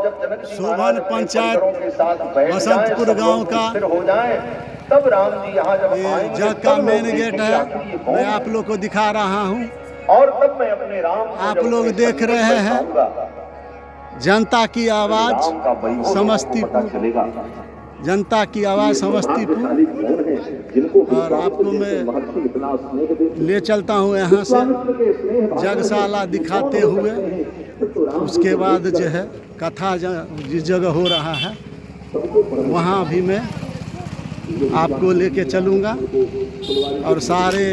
शोभन पंचायत बसंतपुर गांव का हो जाए तब राम जी यहाँ जब ये जग का मेन गेट है। मैं आप लोग को दिखा रहा हूँ। और तब मैं अपने राम आप लोग देख रहे हैं जनता की आवाज समस्तीपुर, जनता की आवाज़ समस्तीपुर। और आपको मैं ले चलता हूँ यहाँ से जगशाला दिखाते हुए। उसके बाद जो है कथा जिस जगह हो रहा है वहाँ भी मैं आपको लेके चलूँगा और सारे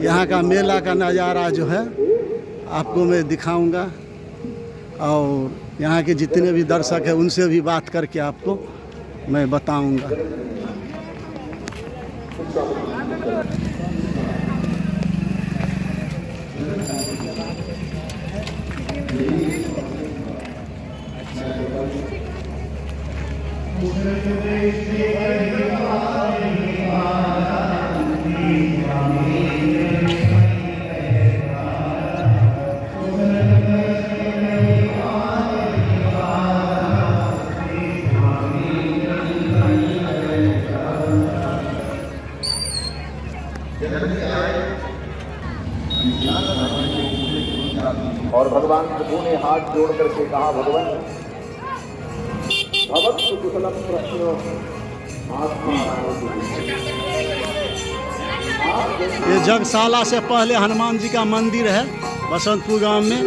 यहाँ का मेला का नज़ारा जो है आपको मैं दिखाऊँगा। और यहाँ के जितने भी दर्शक हैं उनसे भी बात करके आपको मैं बताऊंगा। और भगवान प्रभु ने हाथ जोड़ करके कहा, भगवान भवत्सु कुशलम प्रश्नो। ये जगशाला से पहले हनुमान जी का मंदिर है बसंतपुर गांव में।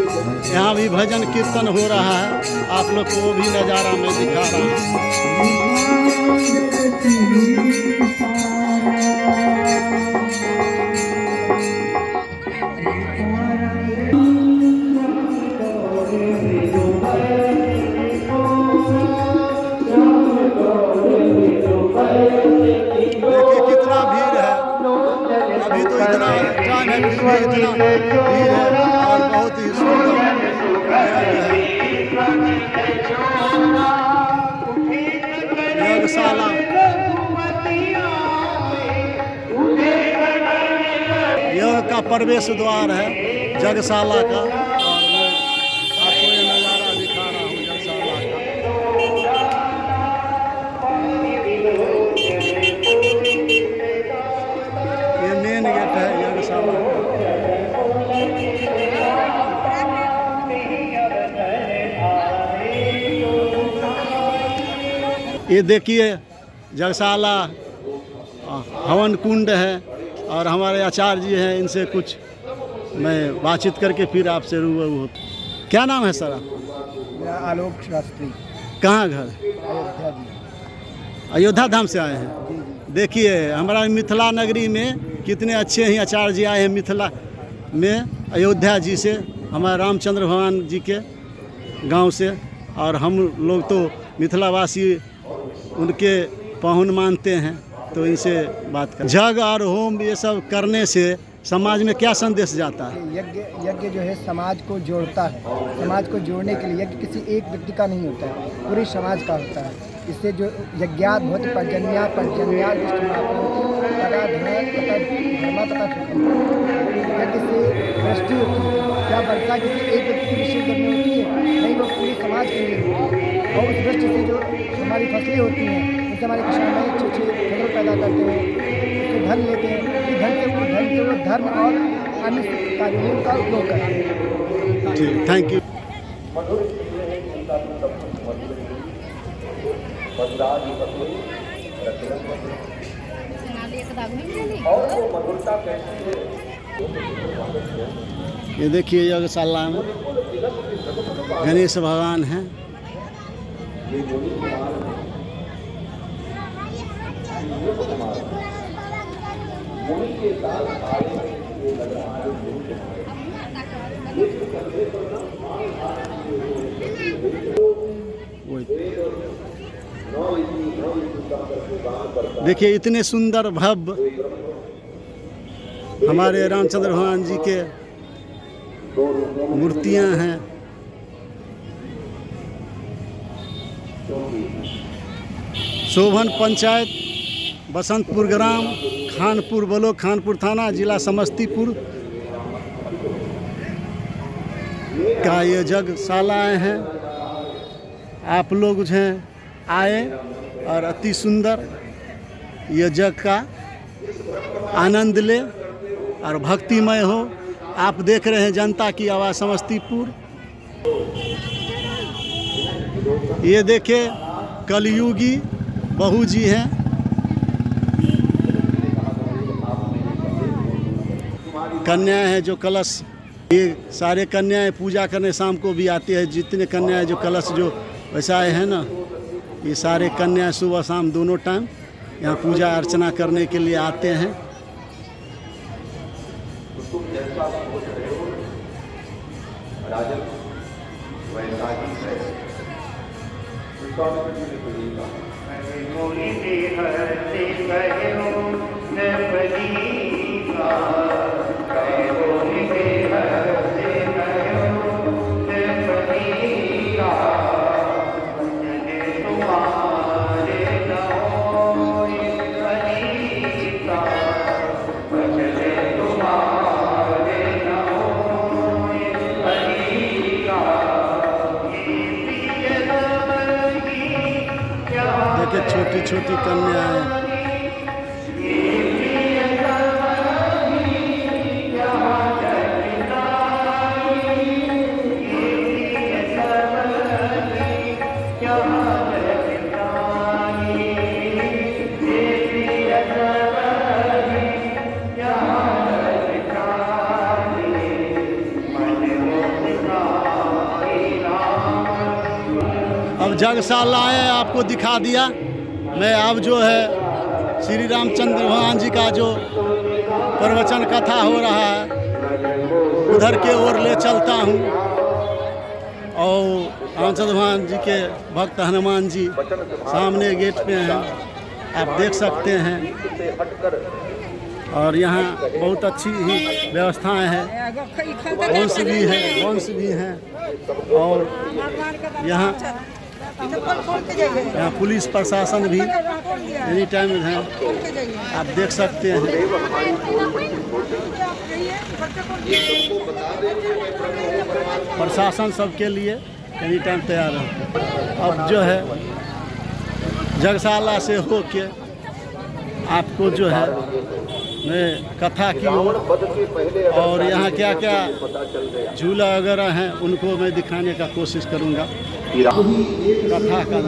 यहाँ भी भजन कीर्तन हो रहा है। आप लोग को वो भी नज़ारा मैं दिखा रहा अभी तो इतना टाइम है, फिर भी इतना भीड़ है और बहुत ही सुंदर यज्ञशाला। यज्ञ का प्रवेश द्वार है यज्ञशाला का। और मैं आपको ये नज़ारा दिखा रहा हूँ यज्ञशाला का। ये मेन गेट है यज्ञशाला का। ये देखिए यज्ञशाला हवन कुंड है और हमारे आचार्य जी हैं, इनसे कुछ मैं बातचीत करके फिर आपसे रूबरू होता। क्या नाम है सर आपका? आलोक शास्त्री। कहाँ घर? अयोध्या धाम से आए हैं। देखिए हमारा मिथिला नगरी में कितने अच्छे ही आचार्य जी आए हैं मिथिला में, अयोध्या जी से, हमारे रामचंद्र भगवान जी के गांव से। और हम लोग तो मिथिलावासी उनके पाहुन मानते हैं, तो इनसे बात कर। जग और होम ये सब करने से समाज में क्या संदेश जाता है? यज्ञ जो है समाज को जोड़ता है। समाज को जोड़ने के लिए यज्ञ किसी एक व्यक्ति का नहीं होता है, पूरे समाज का होता है। इससे जो यज्ञात बहुत पर्जन्या यज्ञ से वृष्टि होती है। क्या वर्षा किसी एक व्यक्ति की विषय करनी होती है? नहीं, वो पूरे समाज के लिए होती है। और उस वृष्टि से जो हमारी फसलें होती हैं, उससे हमारे किसान अच्छी अच्छी फसल पैदा करते हैं, उससे धन लेते हैं। इस धन से वो धर्म और अन्य कार्यों का उपयोग करते हैं। ठीक, थैंक यू। ये देखिए यज्ञशाला में गणेश भगवान हैं। देखिए इतने सुंदर भव्य हमारे रामचंद्र भगवान जी के मूर्तियां हैं। शोभन पंचायत बसंतपुर ग्राम, खानपुर ब्लॉक, खानपुर थाना, जिला समस्तीपुर का ये यज्ञशालाएँ हैं। आप लोग जो हैं आए और अति सुंदर ये जग का आनंद ले और भक्तिमय हो। आप देख रहे हैं जनता की आवाज़ समस्तीपुर। ये देखिए कलयुगी बहू जी हैं। कन्याएं हैं जो कलश, ये सारे कन्याएं पूजा करने शाम को भी आती है। जितने कन्याएं जो कलश जो वैसाए हैं ना, ये सारे कन्याएं सुबह शाम दोनों टाइम यहाँ पूजा अर्चना करने के लिए आते हैं। देखिए छोटी छोटी कन्याएं। अब जगशाला है, आपको दिखा दिया। मैं अब जो है श्री रामचंद्र भगवान जी का जो प्रवचन कथा हो रहा है उधर के ओर ले चलता हूँ। और रामचंद्र भगवान जी के भक्त हनुमान जी सामने गेट पे हैं, आप देख सकते हैं। और यहाँ बहुत अच्छी ही व्यवस्थाएं हैं, वंश भी हैं। और यहाँ पुलिस प्रशासन भी एनी टाइम है, आप देख सकते हैं। प्रशासन सबके लिए एनी टाइम तैयार है। अब जो है जगशाला से होके आपको जो है मैं कथा की ओर और यहाँ क्या क्या झूला वगैरह हैं उनको मैं दिखाने का कोशिश करूँगा। कथा का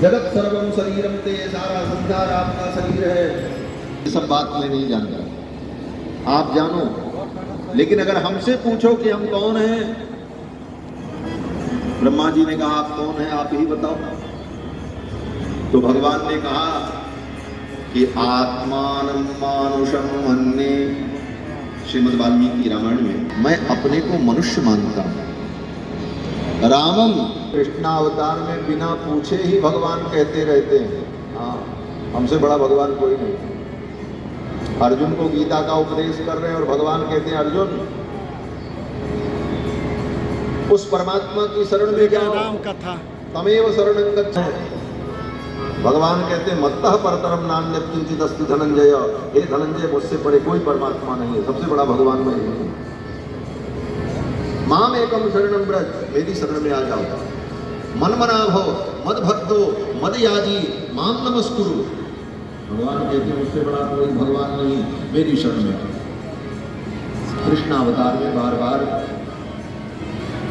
जगत सर्वम शरीरम ते, सारा संसार आपका शरीर है। ये सब बात मैं नहीं जानता, आप जानो। लेकिन अगर हमसे पूछो कि हम कौन हैं, ब्रह्मा जी ने कहा आप कौन हैं, आप ही बताओ। तो भगवान ने कहा कि आत्मानं मानुषम मन्ये, श्रीमद् वाल्मीकि रामायण में, मैं अपने को मनुष्य मानता हूं। रामम, कृष्णावतार में बिना पूछे ही भगवान कहते रहते हैं। हाँ, हमसे बड़ा भगवान कोई नहीं। अर्जुन को गीता का उपदेश कर रहे हैं और भगवान कहते हैं अर्जुन उस परमात्मा की शरण में जाओ, राम कथा तमेव शरणं गच्छ। भगवान कहते हैं मत्तः परतरम नान्यत् किंचिदस्ति धनंजय। हे धनंजय, मुझसे बड़े कोई परमात्मा नहीं है, सबसे बड़ा भगवान मैं हूं। माम एकम शरणं व्रज, मेरी शरण में आ जाओ। मनमना भव मद भक्तो मद याजी माम नमस्कुरु। भगवान कहते हैं मुझसे बड़ा कोई भगवान नहीं, मेरी शरण में। कृष्ण अवतार में बार बार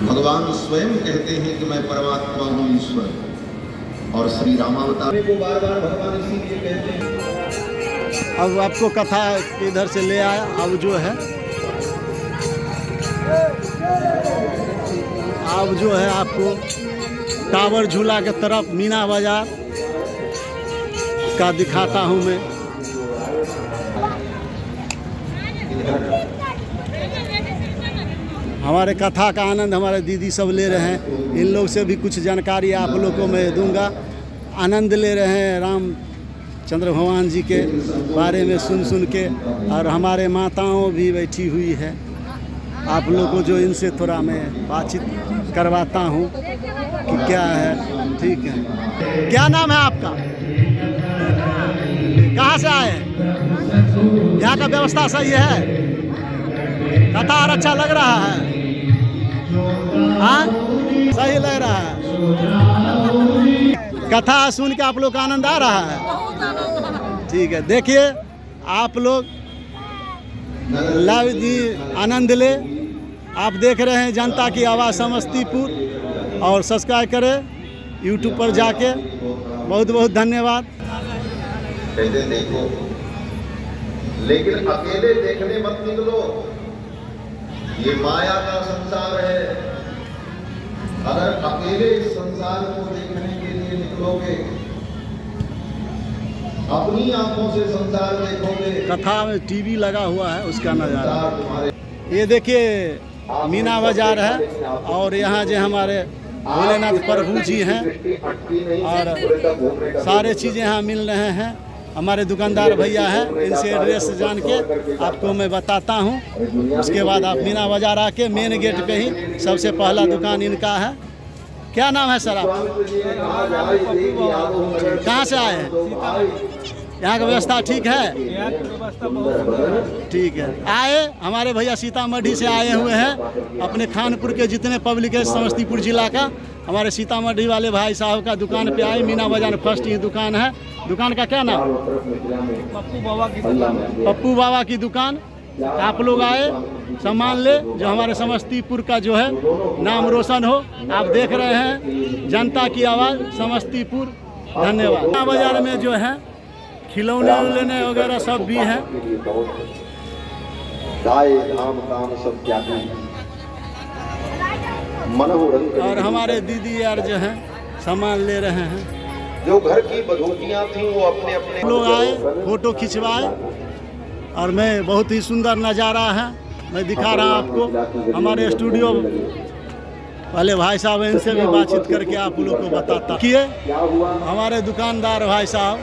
भगवान स्वयं कहते हैं कि मैं परमात्मा हूँ, ईश्वर। और श्री रामावतार को बार बार भगवान इसीलिए कहते हैं। अब आपको कथा इधर से ले आया। अब जो है आपको टावर झूला के तरफ मीना बाजार का दिखाता हूँ मैं। हमारे कथा का आनंद हमारे दीदी सब ले रहे हैं। इन लोग से भी कुछ जानकारी आप लोगों को मैं दूंगा। आनंद ले रहे हैं रामचंद्र भगवान जी के बारे में सुन के। और हमारे माताओं भी बैठी हुई है, आप लोगों को जो इनसे थोड़ा मैं बातचीत करवाता हूँ कि क्या है। ठीक है, क्या नाम है आपका, कहाँ से आए हैं? यहाँ का व्यवस्था सही है? कथा और अच्छा लग रहा है? हाँ, सही लग रहा है। कथा सुन के आप लोग का आनंद आ रहा है? ठीक है, देखिए आप लोग लाइव जी आनंद ले। आप देख रहे हैं जनता की आवाज़ समस्तीपुर, और सब्सक्राइब करें यूट्यूब पर जाके। बहुत बहुत धन्यवाद। कहते देखो, लेकिन अकेले देखने मत निकलो, ये माया का संसार है। अगर अकेले इस संसार को देखने के लिए निकलोगे, अपनी आंखों से संसार देखोगे, कथा में टीवी लगा हुआ है उसका नज़ारा। ये देखिए मीना बाजार है, और यहाँ जो हमारे भोलेनाथ प्रभु जी हैं, और सारे चीज़ें यहाँ मिल रहे हैं। हमारे दुकानदार भैया हैं, इनसे एड्रेस जान के आपको मैं बताता हूँ। उसके बाद आप मीना बाजार आके मेन गेट पे ही सबसे पहला दुकान इनका है। क्या नाम है सर आपका? कहाँ से आए हैं? यहाँ का व्यवस्था ठीक है? ठीक है। आए हमारे भैया सीतामढ़ी से आए हुए हैं। अपने खानपुर के जितने पब्लिक है समस्तीपुर जिला का, हमारे सीतामढ़ी वाले भाई साहब का दुकान पे आए। मीना बाजार फर्स्ट ही दुकान है। दुकान का क्या नाम? पप्पू बाबा की दुकान। पप्पू बाबा की दुकान। आप लोग आए, सामान ले, जो हमारे समस्तीपुर का जो है नाम रोशन हो। आप देख रहे हैं जनता की आवाज़ समस्तीपुर। धन्यवाद। मीना बाजार में जो है खिलौने उलौने वगैरह सब भी हैं। और हमारे दीदी यार जो हैं सामान ले रहे हैं। जो घर की बधूटियां थी वो अपने अपने लोग आए, फोटो खिंचवाए, और मैं बहुत ही सुंदर नज़ारा है मैं दिखा रहा हूँ आपको। हमारे स्टूडियो वाले भाई साहब हैं, इनसे भी बातचीत करके आप लोग को बताता किए। हमारे दुकानदार भाई साहब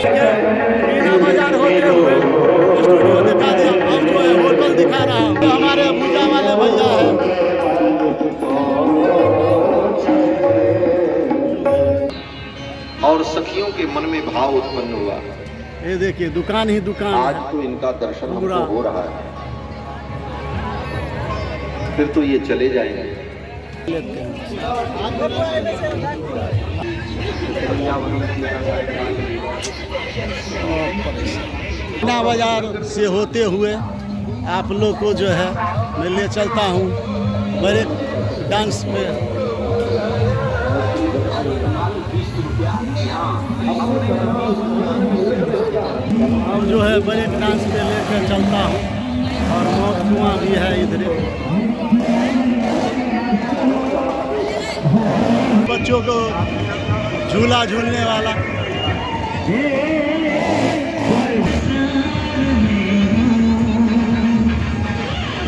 मीना बाजार होते हुए स्टूडियो दिखा दिया। अब जो है होटल दिखा रहा हूँ। हमारे पूजा वाले भैया हैं। और सखियों के मन में भाव उत्पन्न हुआ। ये देखिए दुकान ही दुकान आज है। तो इनका दर्शन पूरा हमको हो रहा है, फिर तो ये चले जाएंगे। मीना बाजार से होते हुए आप लोग को जो है मैं ले चलता हूँ ब्रेक डांस पे। अब जो है ब्रेक डांस पे लेकर चलता हूँ, और मौत कुआं भी है इधर। बच्चों को झूला झूलने वाला।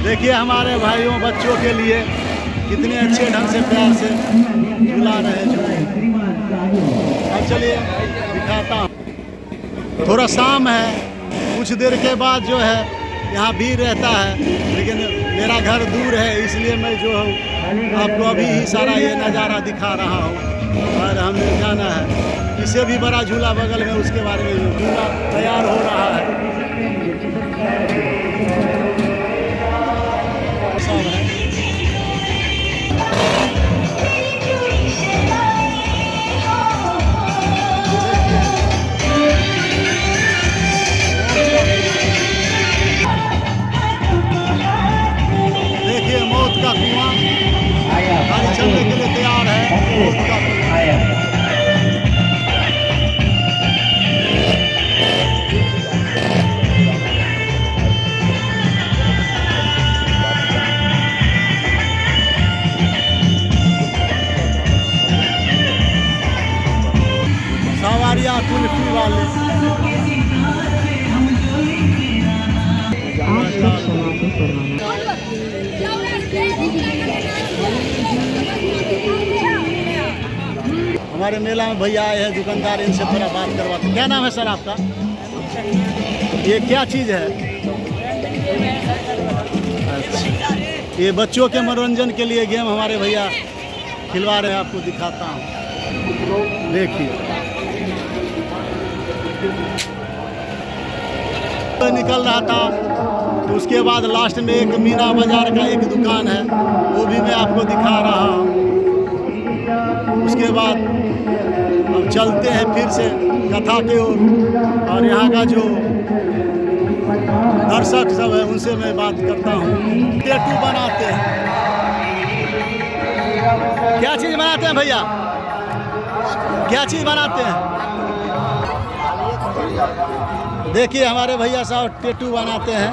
देखिए हमारे भाइयों बच्चों के लिए कितने अच्छे ढंग से प्यार से झूला रहे झूले। अब चलिए दिखाता हूँ। थोड़ा शाम है, कुछ देर के बाद जो है यहाँ भीड़ रहता है, लेकिन मेरा घर दूर है, इसलिए मैं जो हूँ आपको अभी ही सारा ये नज़ारा दिखा रहा हूँ। और हमें जाना है, इससे भी बड़ा झूला बगल में, उसके बारे में झूला तैयार हो रहा है। सब है। देखिए मौत का कुआं गाड़ी चलने के लिए तैयार है। मौत का कुआं। सवारियाँ कुल्फी वाले। हमारे मेला में भैया आए हैं दुकानदार, इनसे थोड़ा बात करवाते। क्या नाम है सर आपका? ये क्या चीज़ है? अच्छा, ये बच्चों के मनोरंजन के लिए गेम हमारे भैया खिलवा रहे हैं। आपको दिखाता हूँ, देखिए। निकल रहा था। तो उसके बाद लास्ट में एक मीना बाजार का एक दुकान है, वो भी मैं आपको दिखा रहा हूँ। उसके बाद अब चलते हैं फिर से कथा की ओर, और यहाँ का जो दर्शक सब है उनसे मैं बात करता हूँ। टैटू बनाते हैं, क्या चीज़ बनाते हैं भैया, क्या चीज़ बनाते हैं? देखिए हमारे भैया साहब टैटू बनाते हैं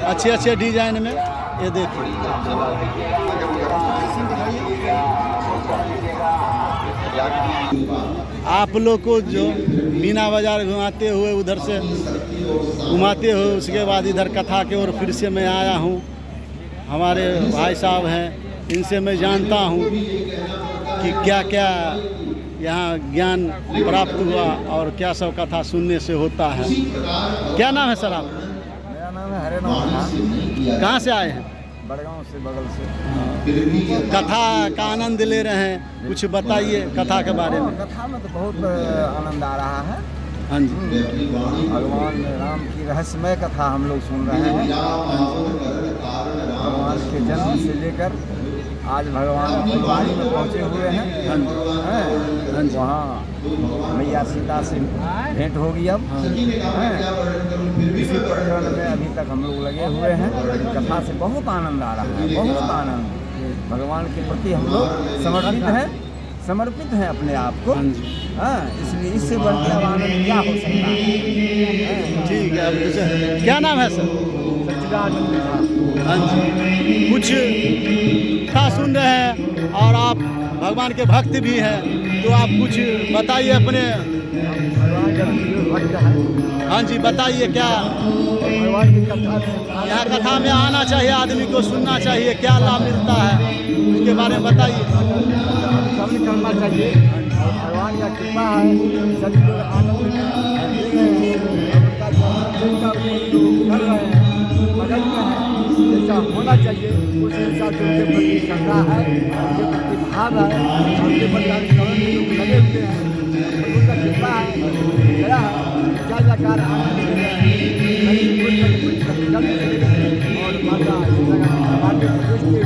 अच्छे अच्छे डिजाइन में। ये देखिए आप लोग को जो मीना बाजार घुमाते हुए उधर से घुमाते हुए उसके बाद इधर कथा के ओर फिर से मैं आया हूँ। हमारे भाई साहब हैं, इनसे मैं जानता हूँ कि क्या क्या यहाँ ज्ञान प्राप्त हुआ और क्या सब कथा सुनने से होता है। क्या नाम है सर आप? मेरा नाम है हरे नाम। कहाँ से आए हैं? बड़गांव से, बगल से। कथा का आनंद ले रहे हैं, कुछ बताइए कथा के बारे में। कथा में तो बहुत आनंद आ रहा है। हाँ जी, भगवान राम की रहस्यमय कथा हम लोग सुन रहे हैं। भगवान के जन्म से लेकर आज भगवान फुलवारी में पहुँचे हुए हैं। वहाँ मैया सीता से भेंट होगी अब। इसी प्रकरण में अभी तक हम लोग लगे हुए हैं। कथा से बहुत आनंद आ रहा है, बहुत आनंद। भगवान के प्रति हम लोग समर्पित हैं अपने आप को। इसलिए इससे बढ़ के अब आनंद क्या हो सकता है। ठीक है। अब क्या नाम है सर? हाँ जी, कुछ कथा सुन रहे हैं और आप भगवान के भक्त भी हैं, तो आप कुछ बताइए अपने। हाँ जी, बताइए क्या भगवान की कथा यहाँ कथा में आना चाहिए, आदमी को सुनना चाहिए, क्या लाभ मिलता है उसके बारे में बताइए। कम करना चाहिए। भगवान का कृपा है, सभी लोग आनंद कर रहे हैं, मगन में है। जैसा होना चाहिए उस हिसाब से उनके प्रति श्रद्धा है, उनके प्रति भाव है, उनके प्रति अनुसरण में लोग लगे हुए हैं। उनका कृपा है, दया है, जय जयकार आनंद मिल रहे हैं। और माता भगवान के प्रवेश के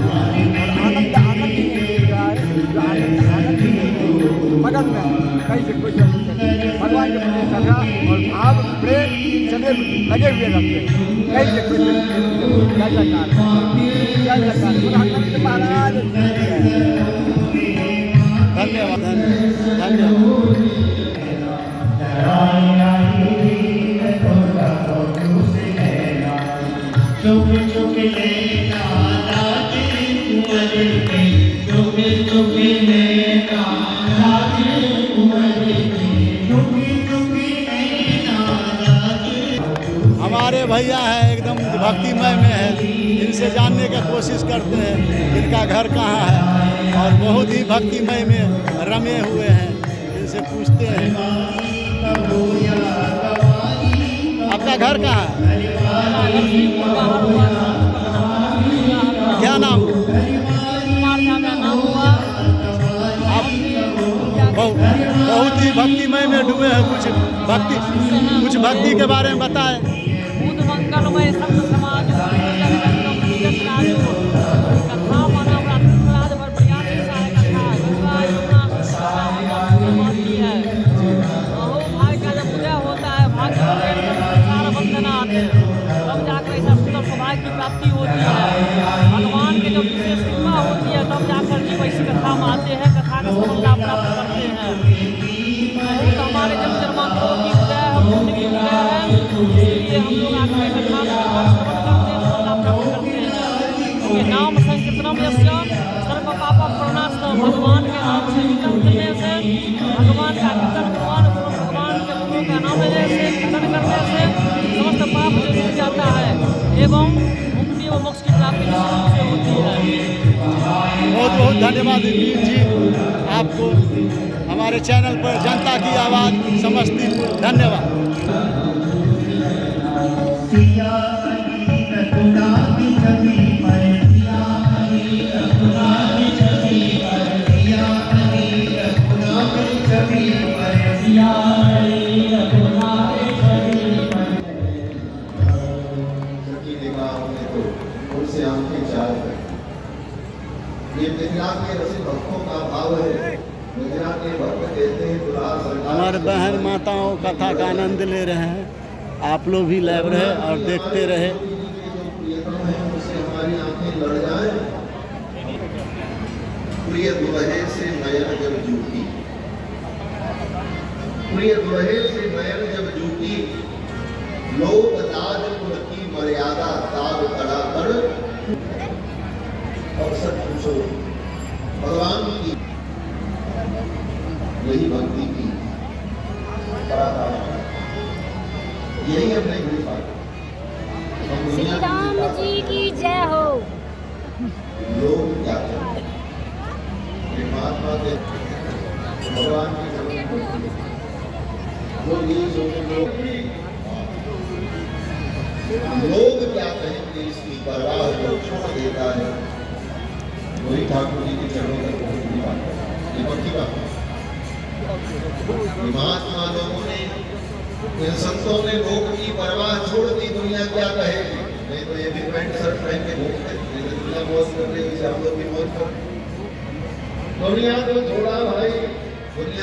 और आनंद आनंद मिल रहा है। जो आनंद मगन में कैसे कोई भगवान के प्रति श्रद्धा और भाव प्रेम चले लगे हुए रहते हैं। कैसे कोई जय जयकार महाराज। धन्यवाद, धन्यवाद। हमारे भैया हैं एकदम भक्तिमय में है, इनसे जानने की कोशिश करते हैं इनका घर कहाँ है, और बहुत ही भक्तिमय में रमे हुए हैं। इनसे पूछते हैं आपका घर कहाँ है, क्या नाम? आप बहुत ही भक्तिमय में डूबे हैं। कुछ भक्ति के बारे में बताएं। मंगलमय संत समाज कथा माना राज पर प्रयास कथा है। भाग्य का जब उदय होता है, भाग्य वंदना आते हैं, तब जाकर ऐसा सुंदर सौभाग्य की प्राप्ति होती है। भगवान के जब विशेष कृपा होती है तब जाकर जीव ऐसी कथा में आते हैं, कथा का सफलता प्राप्त करते हैं। तो हमारे जब जन्मांतरों की उदय है, पुण्य की उदय है, इसलिए हम लोग आकर कथा में सफलता प्राप्त करते हैं। नाम संकीर्तनम यस्य सर्व पाप प्रणाशनम। भगवान के नाम से कीर्तन करने से, भगवान का कीर्तन भगवान के गुणों का नाम लेने से, कीर्तन करने से समस्त पाप जो छूट जाता है एवं मुक्ति व मोक्ष की प्राप्ति निश्चित से होती है। बहुत बहुत धन्यवाद वीर जी आपको, हमारे चैनल पर जनता की आवाज़ समस्तीपुर। धन्यवाद। मिथिला के रसिक भक्तों का भाव है। मिथिला के भक्त कहते हैं दुल्हा सरकार। हमारे बहन माताओं कथा का आनंद ले रहे हैं, आप लोग भी ले रहे और देखते रहे। प्रियतम है उनसे हमारी आंखें लड़ जाएं। प्रिय दुल्हे से नयन जब जूटी, प्रिय दुल्हे से नयन जब जूटी, लोक लाज कुल की मर्यादा ताब तड़ा कर। और सच पूछो भगवान की यही भक्ति की पराकाष्ठा, यही हम नहीं भूल पाते। हम श्री दुनिया राम की जी की जय हो। लोग क्या कहते हैं? ये महात्मा के भगवान की लोग यही सोचते लोग क्या कहेंगे इसकी परवाह जो छोड़ देता है वही ठाकुर जी के चरणों में बहुत बड़ी बात है। ये पक्की बात है। महात्मा लोगों ने, इन संतों ने लोग की परवाह छोड़ दी, दुनिया क्या कहेगी। नहीं तो ये भी पैंट शर्ट पहन के घूमते, नहीं तो दुनिया मौज कर रही है, हम लोग भी मौज कर। दुनिया को छोड़ा भाई, दुनिया